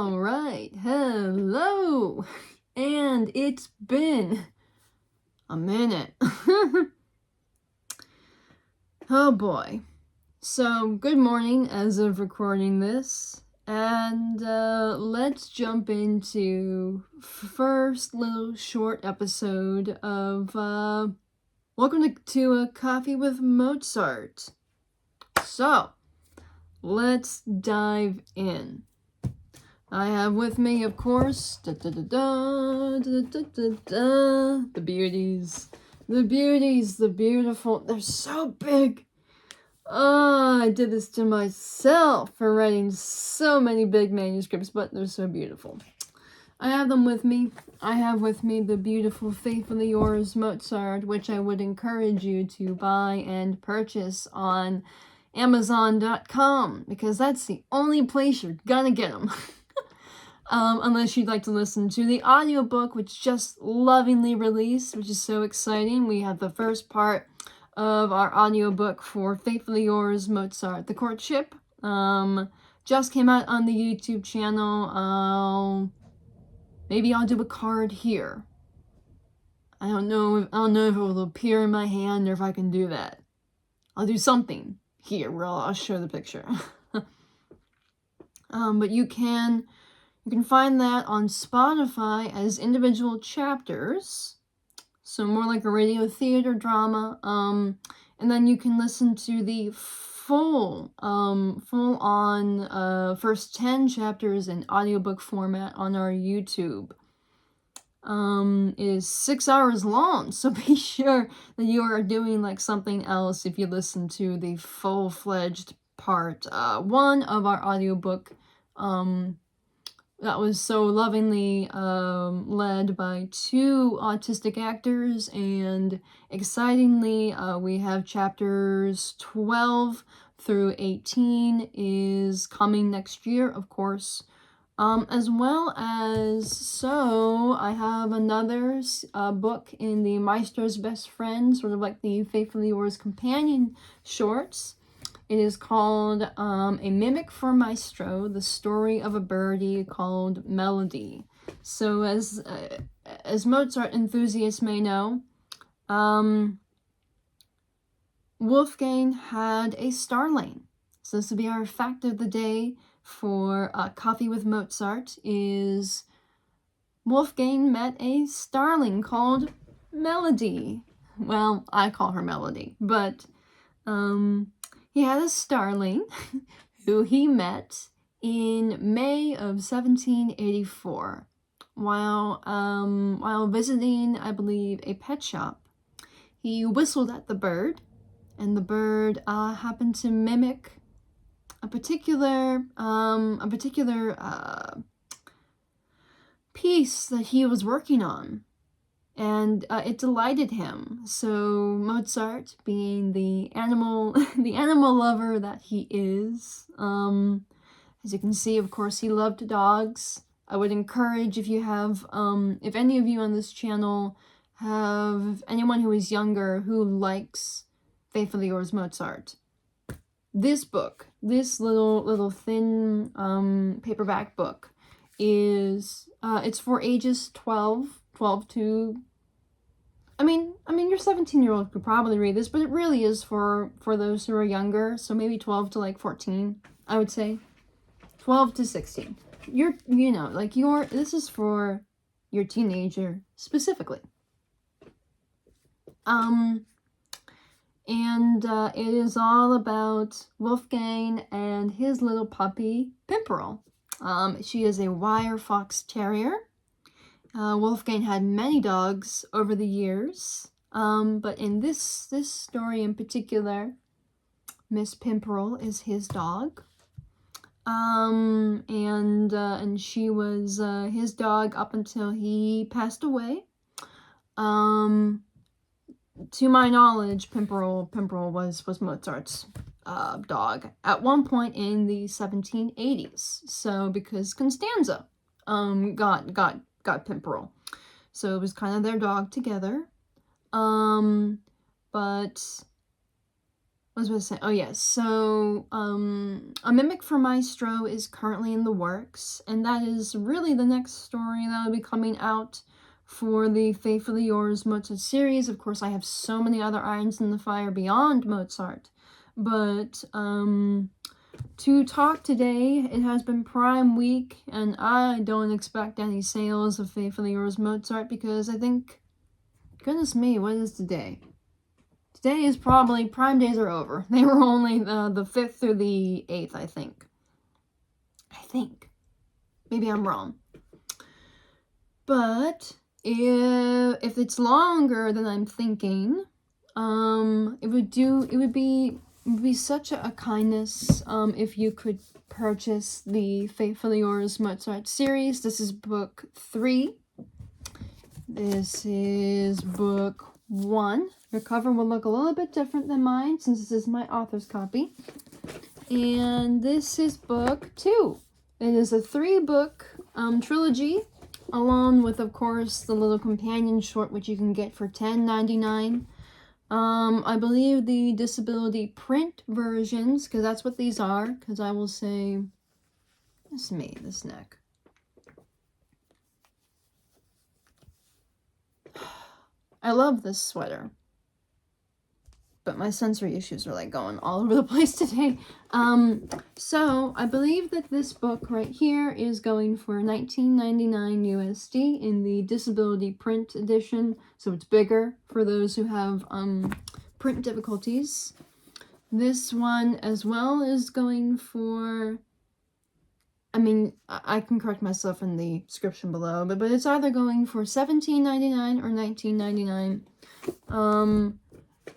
All right, hello, and it's been a minute. Oh boy. So, good morning as of recording this, and let's jump into first little short episode of welcome to a Coffee with Mozart. So, let's dive in. I have with me, of course, the beauties, the beautiful, they're so big. Oh, I did this to myself for writing so many big manuscripts, but they're so beautiful. I have them with me. I have with me the beautiful Faithfully Yours Mozart, which I would encourage you to buy and purchase on Amazon.com, because that's the only place you're gonna get them. Unless you'd like to listen to the audiobook, which just lovingly released, which is so exciting. We have the first part of our audiobook for Faithfully Yours Mozart, The Courtship. Just came out on the YouTube channel. Maybe I'll do a card here. I don't know if it will appear in my hand or if I can do that. I'll do something here where I'll show the picture. But you can find that on Spotify as individual chapters, so more like a radio theater drama. And then you can listen to the full on first 10 chapters in audiobook format on our YouTube. It is 6 hours long, so be sure that you are doing like something else if you listen to the full-fledged part 1 of our audiobook. That was so lovingly led by 2 autistic actors, and excitingly, we have chapters 12 through 18 is coming next year, of course. As well as, so I have another book in the Maestro's Best Friend, sort of like the Faithfully Yours companion shorts. It is called A Mimic for Maestro, the story of a birdie called Melody. So as Mozart enthusiasts may know, Wolfgang had a starling. So this will be our fact of the day for Coffee with Mozart, is Wolfgang met a starling called Melody. Well, I call her Melody, but he had a starling who he met in May of 1784 while visiting, I believe, a pet shop. He whistled at the bird, and the bird happened to mimic a particular piece that he was working on. And it delighted him. So Mozart, being the animal lover that he is, as you can see, of course, he loved dogs. I would encourage, if you have, if any of you on this channel have anyone who is younger who likes Faithfully Yours Mozart, this book, this little thin paperback book, is it's for ages 12 to, I mean your 17-year-old could probably read this, but it really is for those who are younger, so maybe 12 to like 14, I would say. 12 to 16. This is for your teenager specifically. And it is all about Wolfgang and his little puppy, Pimperl. She is a wire fox terrier. Wolfgang had many dogs over the years, but in this story in particular, Miss Pimperl is his dog. And she was his dog up until he passed away. To my knowledge, Pimperl was Mozart's dog at one point in the 1780s. So because Constanza got Pimperl, so it was kind of their dog together. But was I say? Oh yes, so A Mimic for Maestro is currently in the works, and that is really the next story that will be coming out for the Faithfully Yours Mozart series. Of course, I have so many other irons in the fire beyond Mozart, but to talk today, it has been Prime Week, and I don't expect any sales of Faithfully Yours Mozart because I think, goodness me, what is today? Today is probably, Prime days are over. They were only the 5th through the 8th, I think. Maybe I'm wrong. But if it's longer than I'm thinking, it would be such a kindness if you could purchase the Faithfully Yours Mozart series. This is book 3. This is book 1. Your cover will look a little bit different than mine since this is my author's copy. And this is book 2. It is a 3-book trilogy, along with, of course, the little companion short, which you can get for $10.99. I believe the disability print versions, because that's what these are, because I will say, this neck. I love this sweater, but my sensory issues are like going all over the place today. So I believe that this book right here is going for $19.99 USD in the disability print edition, so it's bigger for those who have print difficulties. This one as well is going for, I mean, I can correct myself in the description below, but it's either going for $17.99 or $19.99.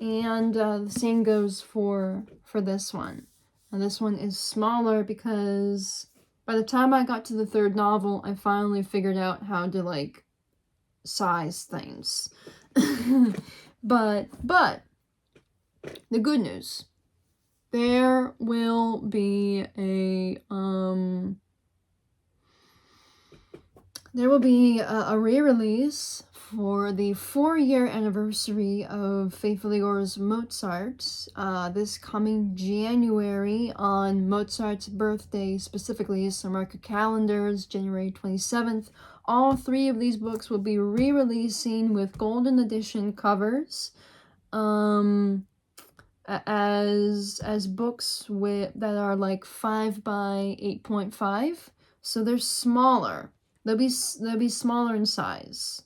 And the same goes for this one. Now this one is smaller because by the time I got to the 3rd novel, I finally figured out how to like size things. but the good news, there will be a re-release for the 4-year anniversary of Faithfully Yours Mozart this coming January on Mozart's birthday specifically, so mark your calendars, January 27th. All 3 of these books will be re-releasing with golden edition covers as books that are like 5 by 8.5, so they're smaller. They'll be smaller in size.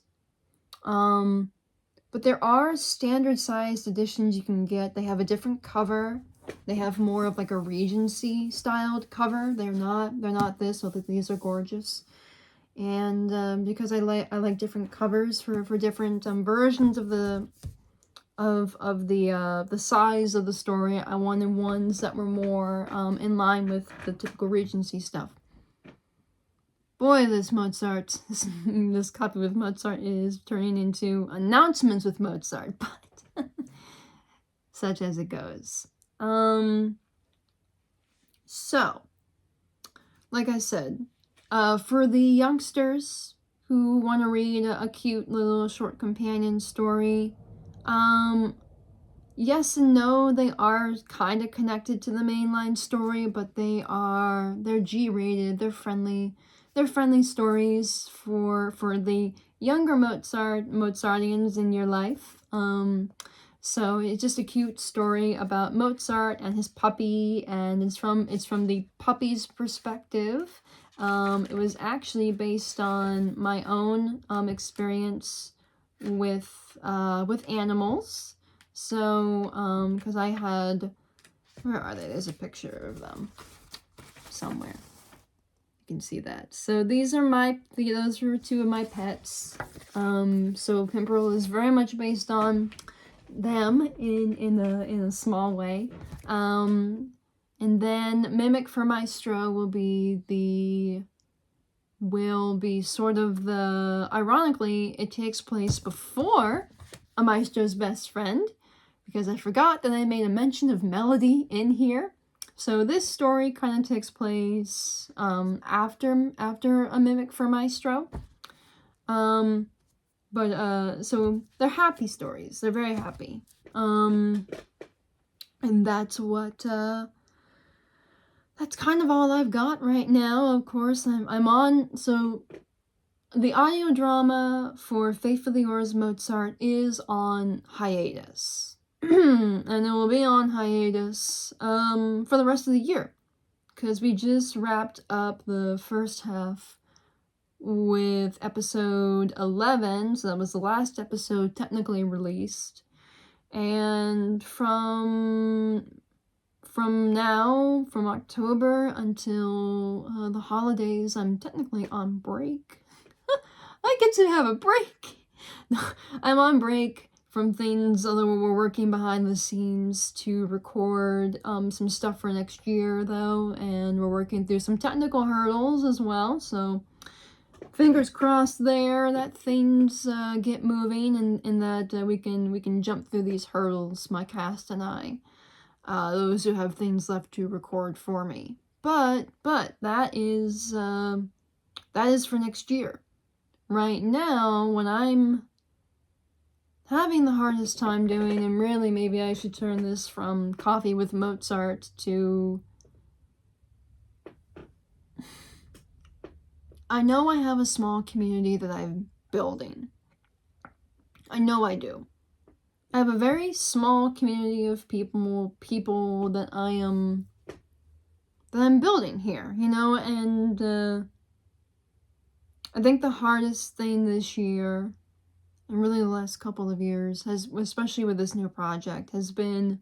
But there are standard sized editions you can get. They have a different cover. They have more of like a Regency styled cover. They're not this, although these are gorgeous. And because I like different covers for different versions of the size of the story, I wanted ones that were more in line with the typical Regency stuff. Boy, this Mozart, this copy with Mozart is turning into announcements with Mozart, but such as it goes. So, like I said, for the youngsters who want to read a cute little short companion story, yes and no, they are kind of connected to the mainline story, but they're G-rated, they're friendly stories for the younger Mozartians in your life. So it's just a cute story about Mozart and his puppy, and it's from the puppy's perspective. It was actually based on my own experience with animals. So because I had, where are they? There's a picture of them somewhere. You can see that. So these are those were 2 of my pets. So Pimperl is very much based on them in a small way. And then Mimic for Maestro will be sort of ironically, it takes place before A Maestro's Best Friend, because I forgot that I made a mention of melody in here. So this story kind of takes place after A Mimic for Maestro. So they're happy stories. They're very happy. And that's that's kind of all I've got right now. Of course, I'm on, so the audio drama for Faithfully Yours Mozart is on hiatus. And it will be on hiatus for the rest of the year, because we just wrapped up the first half with episode 11, so that was the last episode technically released. And from now, from October until the holidays, I'm technically on break. I get to have a break. I'm on break from things, although we're working behind the scenes to record some stuff for next year, though, and we're working through some technical hurdles as well, so fingers crossed there that things get moving, and that we can jump through these hurdles, my cast and I, those who have things left to record for me. But that is for next year. Right now, when I'm having the hardest time doing, and really maybe I should turn this from Coffee with Mozart to... I know I have a small community that I'm building. I know I do. I have a very small community of people that I'm building here, you know, and I think the hardest thing this year, and really the last couple of years, especially with this new project, has been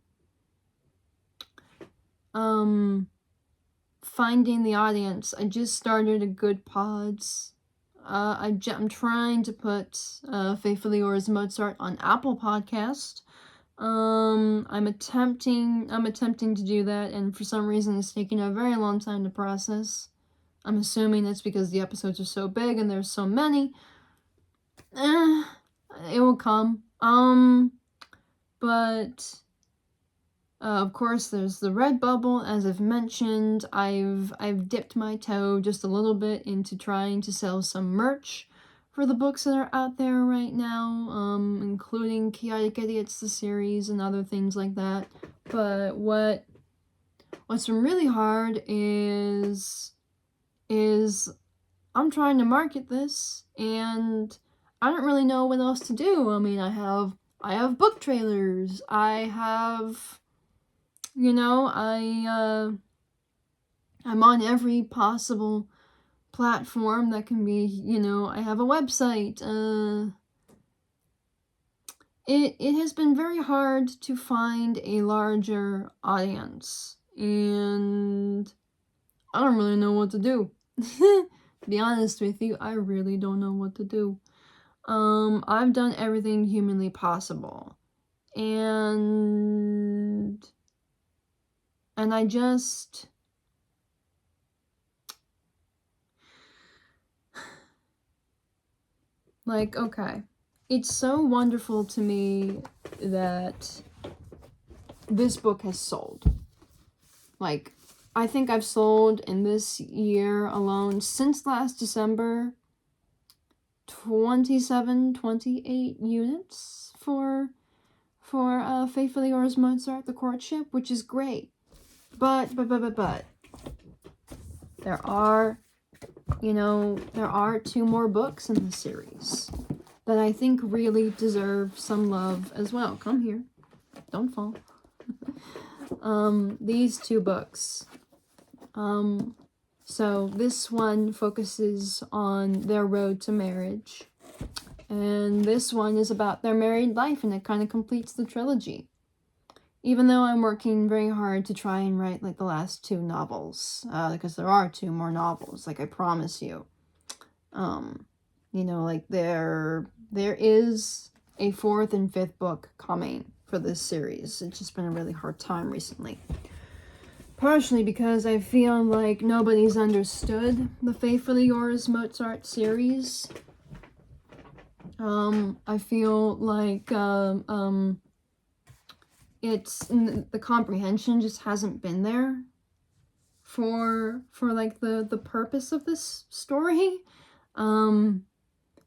finding the audience. I just started a Good Pods. I'm trying to put Faithfully Yours Mozart on Apple Podcast. I'm attempting to do that, and for some reason it's taking a very long time to process. I'm assuming it's because the episodes are so big and there's so many. It will come. But of course there's the Redbubble, as I've mentioned. I've dipped my toe just a little bit into trying to sell some merch for the books that are out there right now, including Chaotic Idiots, the series, and other things like that. But what's been really hard is I'm trying to market this, and I don't really know what else to do. I mean, I have book trailers. I have, you know, I'm on every possible platform that can be, you know, I have a website. It has been very hard to find a larger audience, and I don't really know what to do. To be honest with you, I really don't know what to do. I've done everything humanly possible, and I just... like, okay, it's so wonderful to me that this book has sold. Like, I think I've sold in this year alone, since last December, 28 units for Faithfully Yours Mozart, The Courtship, which is great. But there are, you know, there are 2 more books in the series that I think really deserve some love as well. Come here. Don't fall. These 2 books. So this one focuses on their road to marriage, and this one is about their married life, and it kind of completes the trilogy. Even though I'm working very hard to try and write, like, the last 2 novels, because there are 2 more novels, like I promise you. You know, like, there is a 4th and 5th book coming for this series. It's just been a really hard time recently. Partially because I feel like nobody's understood the Faithfully Yours Mozart series. I feel like it's the comprehension just hasn't been there for like the purpose of this story, and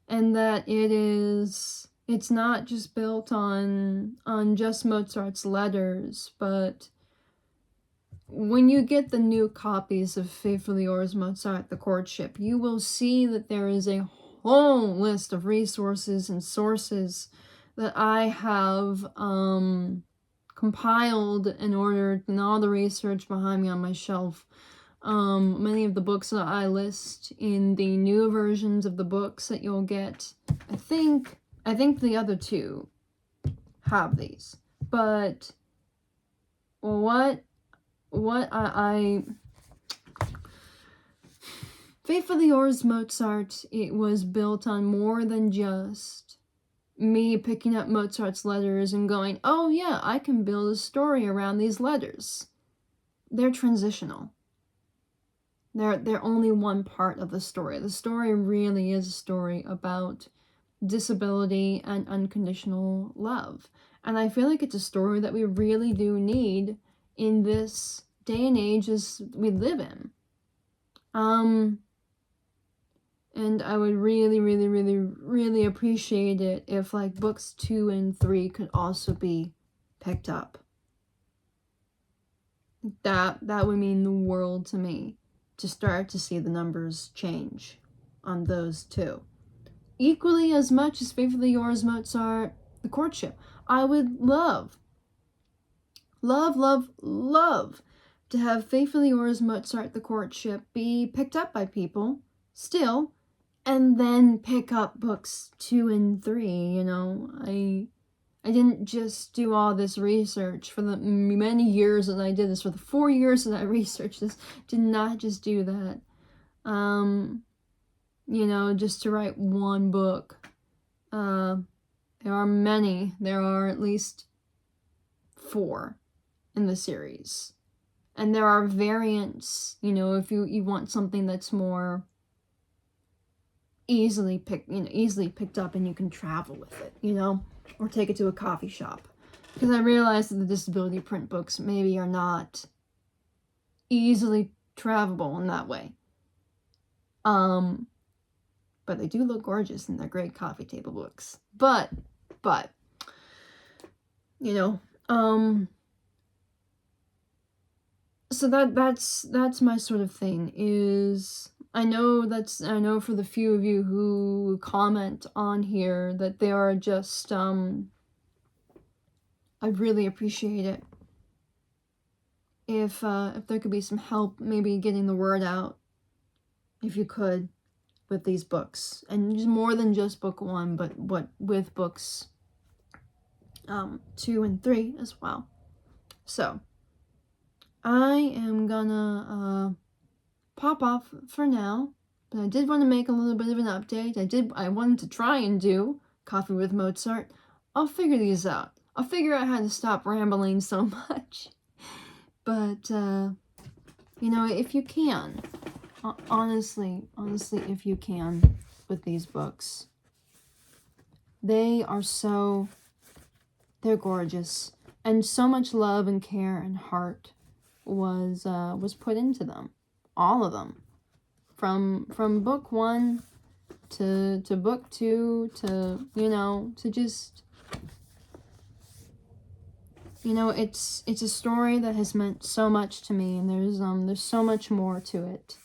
that it is it's not just built on just Mozart's letters, but when you get the new copies of Faithfully Yours, Mozart, The Courtship, you will see that there is a whole list of resources and sources that I have compiled in order, and all the research behind me on my shelf. Many of the books that I list in the new versions of the books that you'll get, I think the other two have these. But what I Faithfully Yours, Mozart, it was built on more than just me picking up Mozart's letters and going, oh yeah, I can build a story around these letters. They're transitional. They're only one part of the story. The story really is a story about disability and unconditional love. And I feel like it's a story that we really do need in this day and age as we live in. And I would really, really, really, really appreciate it if, like, books 2 and 3 could also be picked up. That would mean the world to me, to start to see the numbers change on those two. Equally as much as Faithfully Yours, Mozart, The Courtship. I would love to have Faithfully Yours, Mozart, The Courtship be picked up by people still, and then pick up books 2 and 3, you know. I didn't just do all this research for the many years that I did this, for the 4 years that I researched this, did not just do that, you know, just to write one book. There are many. There are at least 4 in the series. And there are variants, you know, if you want something that's more easily picked up and you can travel with it, you know, or take it to a coffee shop. Because I realize that the disability print books maybe are not easily travelable in that way. But they do look gorgeous and they're great coffee table books. But, you know, so that's my sort of thing. Is I know for the few of you who comment on here that they are just I really appreciate it if there could be some help, maybe getting the word out, if you could, with these books, and just more than just book 1, but with books 2 and 3 as well. So I am gonna pop off for now, but I did want to make a little bit of an update. I wanted to try and do Coffee with Mozart. I'll figure these out. I'll figure out how to stop rambling so much. But, you know, if you can, honestly, if you can, with these books, they're gorgeous. And so much love and care and heart was put into them. All of them. From book 1 to book 2 to, you know, to just, you know, it's a story that has meant so much to me, and there's so much more to it.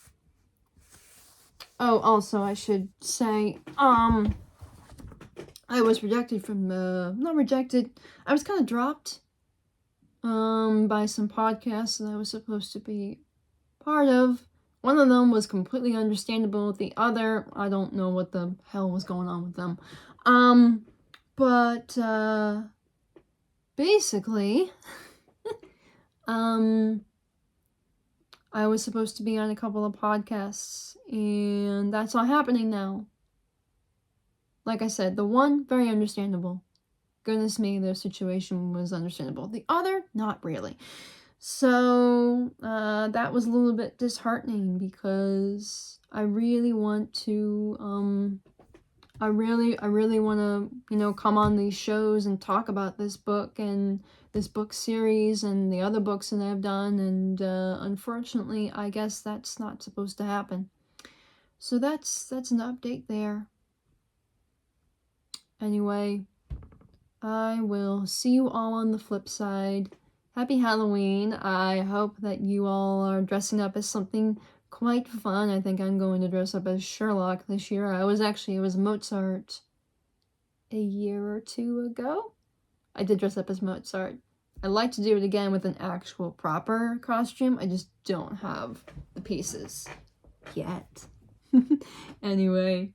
Oh, also I should say, I was rejected from not rejected, I was kind of dropped by some podcasts that I was supposed to be part of. One of them was completely understandable. The other, I don't know what the hell was going on with them. But basically, I was supposed to be on a couple of podcasts, and that's not happening now. Like I said, the one, very understandable. Goodness me, their situation was understandable. The other, not really. So that was a little bit disheartening, because I really want to I really want to, you know, come on these shows and talk about this book and this book series and the other books that I've done, and unfortunately, I guess that's not supposed to happen. So that's an update there. Anyway, I will see you all on the flip side. Happy Halloween. I hope that you all are dressing up as something quite fun. I think I'm going to dress up as Sherlock this year. It was Mozart a year or two ago. I did dress up as Mozart. I'd like to do it again with an actual proper costume. I just don't have the pieces yet. Anyway,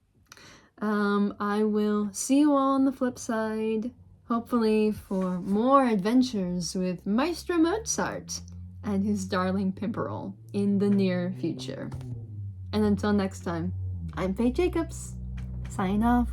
I will see you all on the flip side. Hopefully for more adventures with Maestro Mozart and his darling Pimperol in the near future. And until next time, I'm Faye Jacobs. Sign off.